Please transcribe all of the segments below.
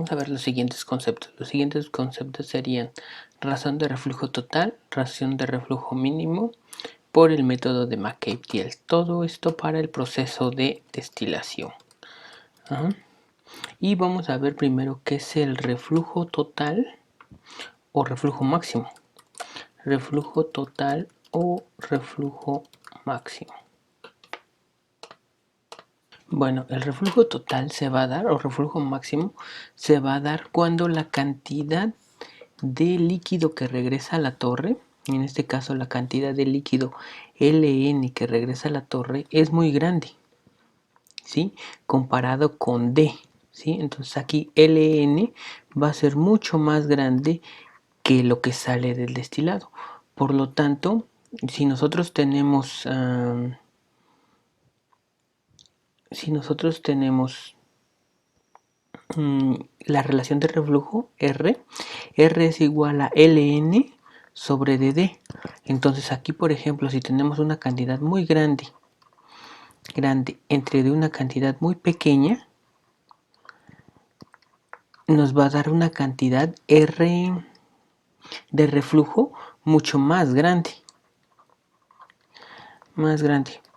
vamos a ver los siguientes conceptos. Los siguientes conceptos serían razón de reflujo total, razón de reflujo mínimo por el método de McCabe-Thiele. Todo esto para el proceso de destilación. Y vamos a ver primero qué es el reflujo total o reflujo máximo. Reflujo total o reflujo máximo. Bueno, el reflujo total se va a dar, o reflujo máximo, se va a dar cuando la cantidad de líquido que regresa a la torre, en este caso la cantidad de líquido Ln que regresa a la torre es muy grande, ¿sí? Comparado con D, ¿sí? Entonces aquí Ln va a ser mucho más grande que lo que sale del destilado. Por lo tanto, si nosotros tenemos la relación de reflujo R es igual a Ln sobre dd. Entonces aquí, por ejemplo, si tenemos una cantidad muy grande entre de una cantidad muy pequeña, nos va a dar una cantidad R de reflujo mucho más grande.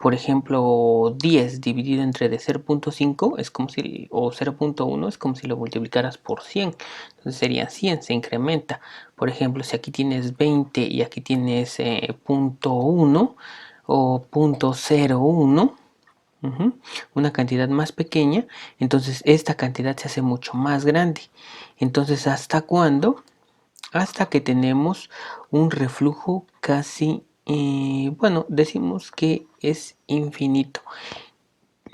Por ejemplo, 10 dividido entre de 0.5 es como si, o 0.1 es como si lo multiplicaras por 100. Entonces sería 100, se incrementa. Por ejemplo, si aquí tienes 20 y aquí tienes 0.1 o 0.01, una cantidad más pequeña, entonces esta cantidad se hace mucho más grande. Entonces, ¿hasta cuándo? Hasta que tenemos un reflujo casi, bueno, decimos que es infinito.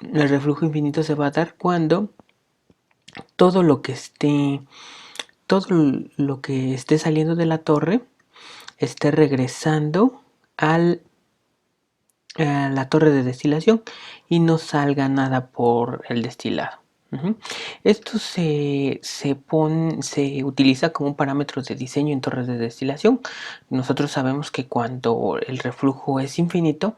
El reflujo infinito se va a dar cuando todo lo que esté saliendo de la torre esté regresando a la torre de destilación y no salga nada por el destilado. Esto se utiliza como un parámetro de diseño en torres de destilación. Nosotros sabemos que cuando el reflujo es infinito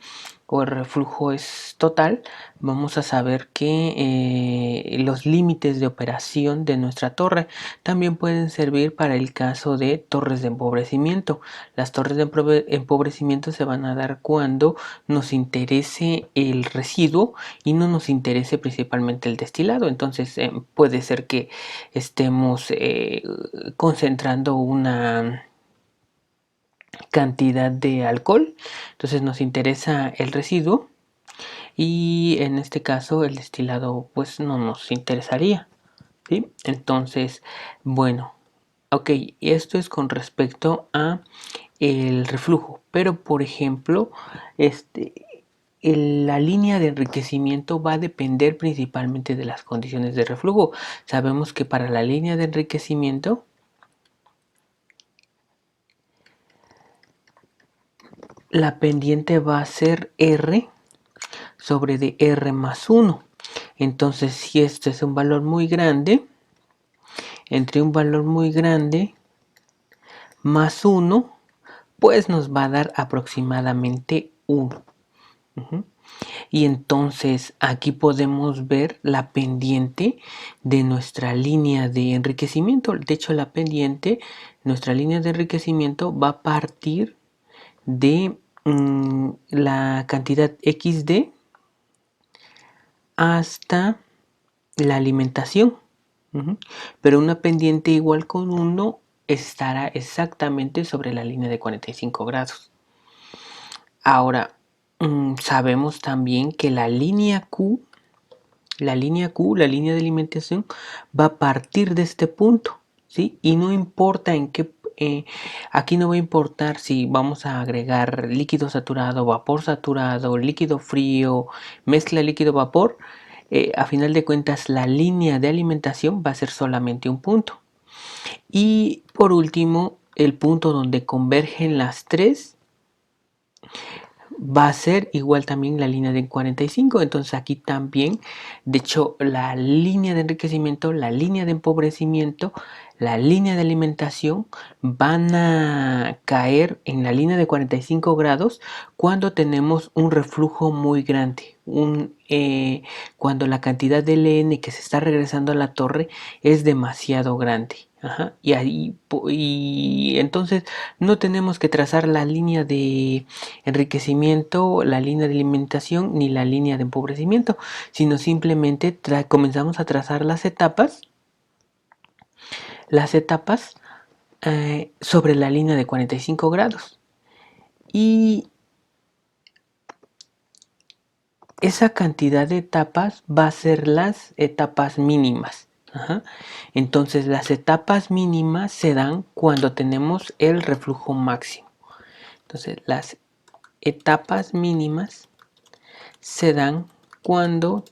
o el reflujo es total, vamos a saber que los límites de operación de nuestra torre también pueden servir para el caso de torres de empobrecimiento. Las torres de empobrecimiento se van a dar cuando nos interese el residuo y no nos interese principalmente el destilado. Entonces puede ser que estemos concentrando una cantidad de alcohol, entonces nos interesa el residuo y en este caso el destilado pues no nos interesaría, ¿sí? Entonces, bueno, ok, esto es con respecto a el reflujo, pero por ejemplo, la línea de enriquecimiento va a depender principalmente de las condiciones de reflujo. Sabemos que para la línea de enriquecimiento la pendiente va a ser R sobre de R más 1. Entonces, si este es un valor muy grande, entre un valor muy grande más 1, pues nos va a dar aproximadamente 1. Y entonces aquí podemos ver la pendiente de nuestra línea de enriquecimiento. De hecho, nuestra línea de enriquecimiento va a partir de la cantidad XD hasta la alimentación. Pero una pendiente igual con 1 estará exactamente sobre la línea de 45 grados. Ahora, sabemos también que la línea Q, la línea de alimentación, va a partir de este punto, ¿sí? Y no importa en qué, aquí no va a importar si vamos a agregar líquido saturado, vapor saturado, líquido frío, mezcla líquido-vapor. A final de cuentas, la línea de alimentación va a ser solamente un punto. Y por último, el punto donde convergen las tres va a ser igual también la línea de 45. Entonces aquí también, de hecho, la línea de enriquecimiento, la línea de empobrecimiento, la línea de alimentación van a caer en la línea de 45 grados cuando tenemos un reflujo muy grande. Cuando la cantidad de Ln que se está regresando a la torre es demasiado grande. Ajá. Y entonces no tenemos que trazar la línea de enriquecimiento, la línea de alimentación ni la línea de empobrecimiento, sino simplemente comenzamos a trazar las etapas sobre la línea de 45 grados. Y esa cantidad de etapas va a ser las etapas mínimas. Ajá. Entonces las etapas mínimas se dan cuando tenemos el reflujo máximo. Entonces las etapas mínimas se dan cuando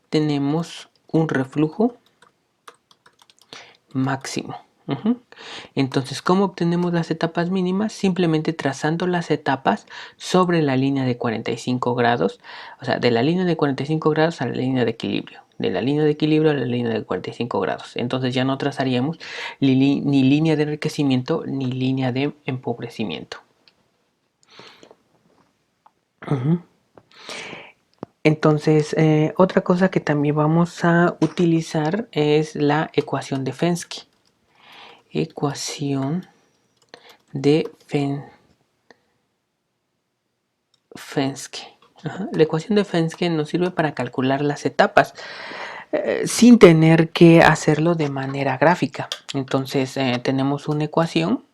tenemos un reflujo máximo. Entonces, ¿cómo obtenemos las etapas mínimas? Simplemente trazando las etapas sobre la línea de 45 grados, o sea, de la línea de 45 grados a la línea de equilibrio, de la línea de equilibrio a la línea de 45 grados. Entonces ya no trazaríamos ni línea de enriquecimiento ni línea de empobrecimiento. Entonces, otra cosa que también vamos a utilizar es la ecuación de Fensky. Ecuación de Fensky. La ecuación de Fensky nos sirve para calcular las etapas sin tener que hacerlo de manera gráfica. Entonces tenemos una ecuación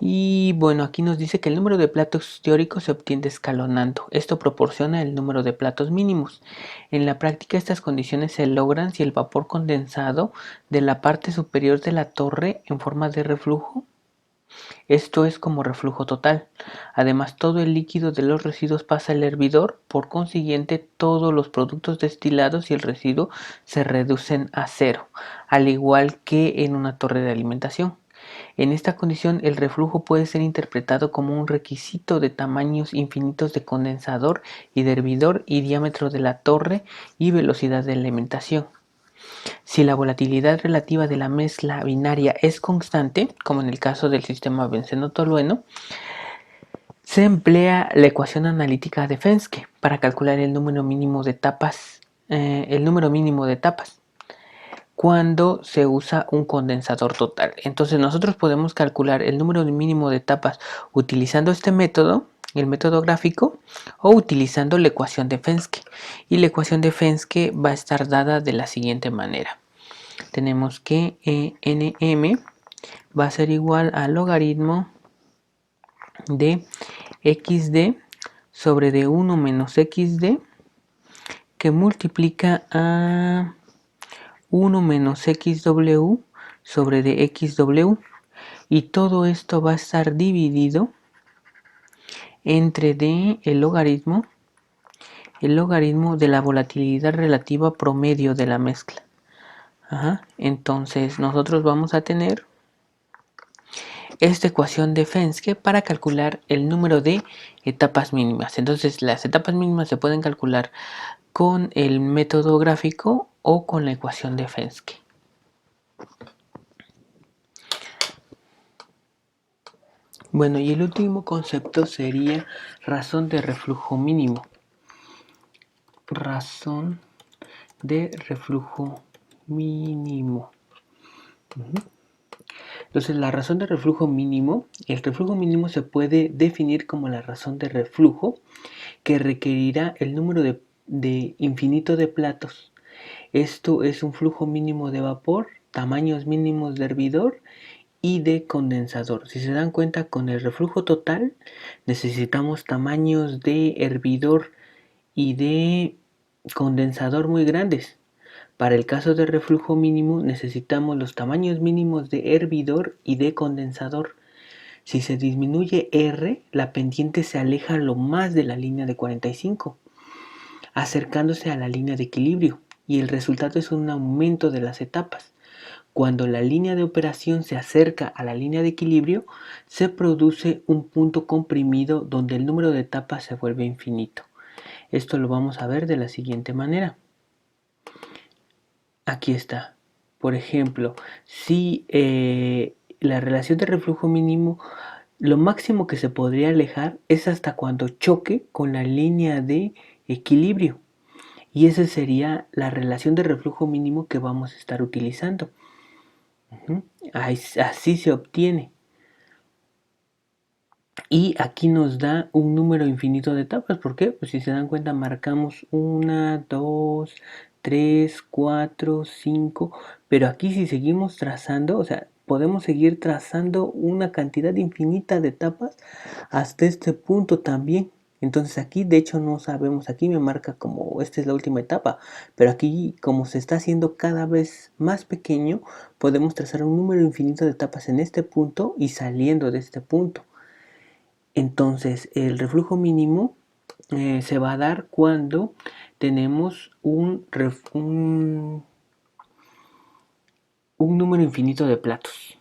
y bueno, aquí nos dice que el número de platos teóricos se obtiene escalonando. Esto proporciona el número de platos mínimos. En la práctica estas condiciones se logran si el vapor condensado de la parte superior de la torre en forma de reflujo, esto es como reflujo total. Además, todo el líquido de los residuos pasa al hervidor, por consiguiente, todos los productos destilados y el residuo se reducen a cero, al igual que en una torre de alimentación. En esta condición, el reflujo puede ser interpretado como un requisito de tamaños infinitos de condensador y de hervidor y diámetro de la torre y velocidad de alimentación. Si la volatilidad relativa de la mezcla binaria es constante, como en el caso del sistema benceno-tolueno, se emplea la ecuación analítica de Fensky para calcular el número mínimo de etapas. Cuando se usa un condensador total. Entonces nosotros podemos calcular el número mínimo de etapas utilizando este método, el método gráfico, o utilizando la ecuación de Fensky. Y la ecuación de Fensky va a estar dada de la siguiente manera. Tenemos que nm va a ser igual al logaritmo de xd sobre d1 menos xd que multiplica a 1 menos xw sobre dxw, y todo esto va a estar dividido entre el logaritmo de la volatilidad relativa promedio de la mezcla. Entonces nosotros vamos a tener esta ecuación de Fensky para calcular el número de etapas mínimas. Entonces las etapas mínimas se pueden calcular con el método gráfico o con la ecuación de Fensky. Bueno, y el último concepto sería razón de reflujo mínimo. Razón de reflujo mínimo. Entonces, la razón de reflujo mínimo, el reflujo mínimo se puede definir como la razón de reflujo que requerirá el número de infinito de platos. Esto es un flujo mínimo de vapor, tamaños mínimos de hervidor y de condensador. Si se dan cuenta, con el reflujo total necesitamos tamaños de hervidor y de condensador muy grandes. Para el caso de reflujo mínimo necesitamos los tamaños mínimos de hervidor y de condensador. Si se disminuye R, la pendiente se aleja lo más de la línea de 45, acercándose a la línea de equilibrio, y el resultado es un aumento de las etapas. Cuando la línea de operación se acerca a la línea de equilibrio, se produce un punto comprimido donde el número de etapas se vuelve infinito. Esto lo vamos a ver de la siguiente manera. Aquí está. Por ejemplo, si la relación de reflujo mínimo, lo máximo que se podría alejar es hasta cuando choque con la línea de equilibrio. Y esa sería la relación de reflujo mínimo que vamos a estar utilizando. Así se obtiene. Y aquí nos da un número infinito de etapas. ¿Por qué? Pues si se dan cuenta, marcamos 1, 2, 3, 4, 5. Pero aquí si seguimos trazando, o sea, podemos seguir trazando una cantidad infinita de etapas hasta este punto también. Entonces aquí de hecho no sabemos, aquí me marca como esta es la última etapa, pero aquí como se está haciendo cada vez más pequeño, podemos trazar un número infinito de etapas en este punto y saliendo de este punto. Entonces el reflujo mínimo se va a dar cuando tenemos un número infinito de platos.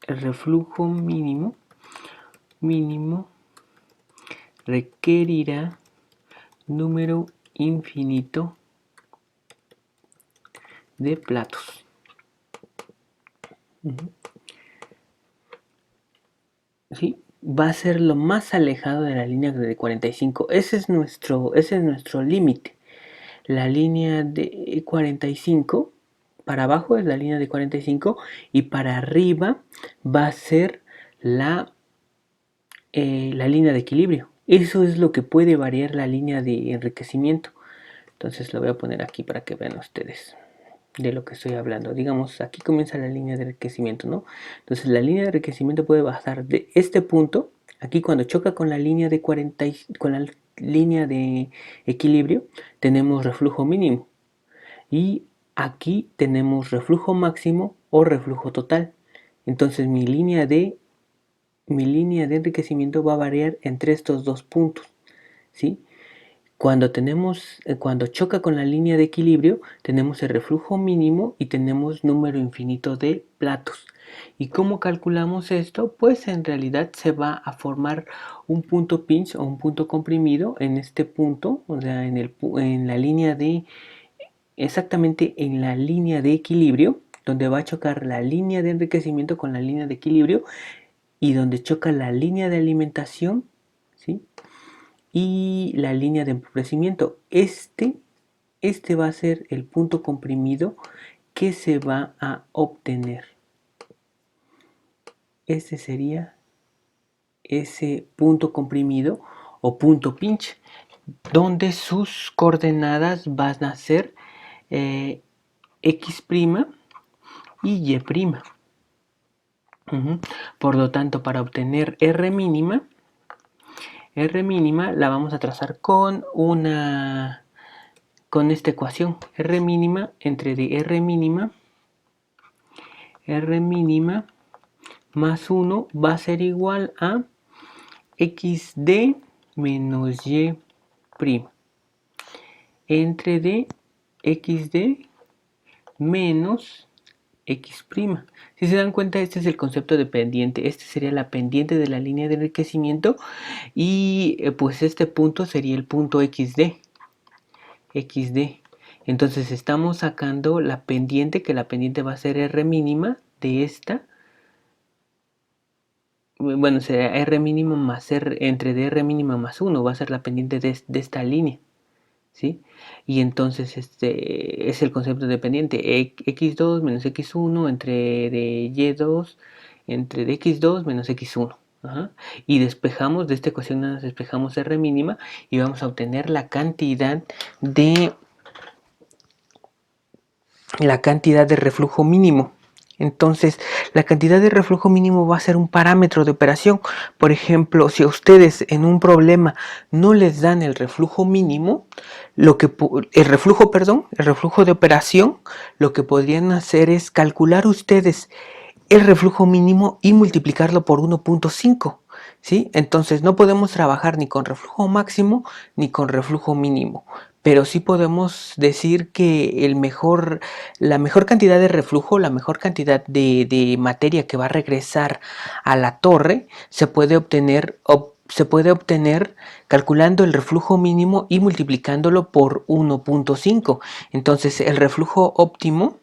El reflujo mínimo requerirá número infinito de platos. ¿Sí? Va a ser lo más alejado de la línea de 45. Ese es nuestro límite. La línea de 45 para abajo es la línea de 45 y para arriba va a ser la línea de equilibrio. Eso es lo que puede variar la línea de enriquecimiento. Entonces lo voy a poner aquí para que vean ustedes de lo que estoy hablando. Digamos, aquí comienza la línea de enriquecimiento, ¿no? Entonces la línea de enriquecimiento puede bajar de este punto, aquí cuando choca con la línea de con la línea de equilibrio, tenemos reflujo mínimo. Y aquí tenemos reflujo máximo o reflujo total. Entonces mi línea de enriquecimiento va a variar entre estos dos puntos, ¿sí? Cuando choca con la línea de equilibrio, tenemos el reflujo mínimo y tenemos número infinito de platos. ¿Y cómo calculamos esto? Pues en realidad se va a formar un punto pinch o un punto comprimido en este punto, o sea, en la línea de, exactamente en la línea de equilibrio, donde va a chocar la línea de enriquecimiento con la línea de equilibrio y donde choca la línea de alimentación, ¿sí? Y la línea de empobrecimiento. Este va a ser el punto comprimido que se va a obtener. Este sería ese punto comprimido o punto pinch, donde sus coordenadas van a ser X' y Y'. Por lo tanto, para obtener R mínima la vamos a trazar con esta ecuación. R mínima entre de R mínima más 1 va a ser igual a XD menos Y' entre de XD menos X'. Si se dan cuenta, este es el concepto de pendiente. Este sería la pendiente de la línea de enriquecimiento y pues este punto sería el punto XD. Entonces estamos sacando la pendiente, que la pendiente va a ser R mínima de esta. Bueno, será R mínimo más R, entre de R mínima más 1, va a ser la pendiente de esta línea, ¿sí? Y entonces este es el concepto de pendiente, x2 menos x1 entre de y2 entre de x2 menos x1. Y despejamos de esta ecuación, despejamos R mínima y vamos a obtener la cantidad de reflujo mínimo. Entonces, la cantidad de reflujo mínimo va a ser un parámetro de operación. Por ejemplo, si a ustedes en un problema no les dan el reflujo mínimo, el reflujo de operación, lo que podrían hacer es calcular ustedes el reflujo mínimo y multiplicarlo por 1.5. ¿Sí? Entonces no podemos trabajar ni con reflujo máximo ni con reflujo mínimo, pero sí podemos decir que la mejor cantidad de reflujo, la mejor cantidad de materia que va a regresar a la torre se puede obtener calculando el reflujo mínimo y multiplicándolo por 1.5. Entonces el reflujo óptimo,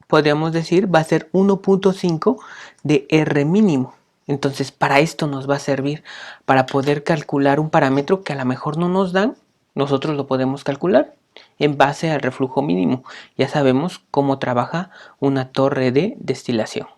podríamos decir, va a ser 1.5 de R mínimo. Entonces, para esto nos va a servir, para poder calcular un parámetro que a lo mejor no nos dan, nosotros lo podemos calcular en base al reflujo mínimo. Ya sabemos cómo trabaja una torre de destilación.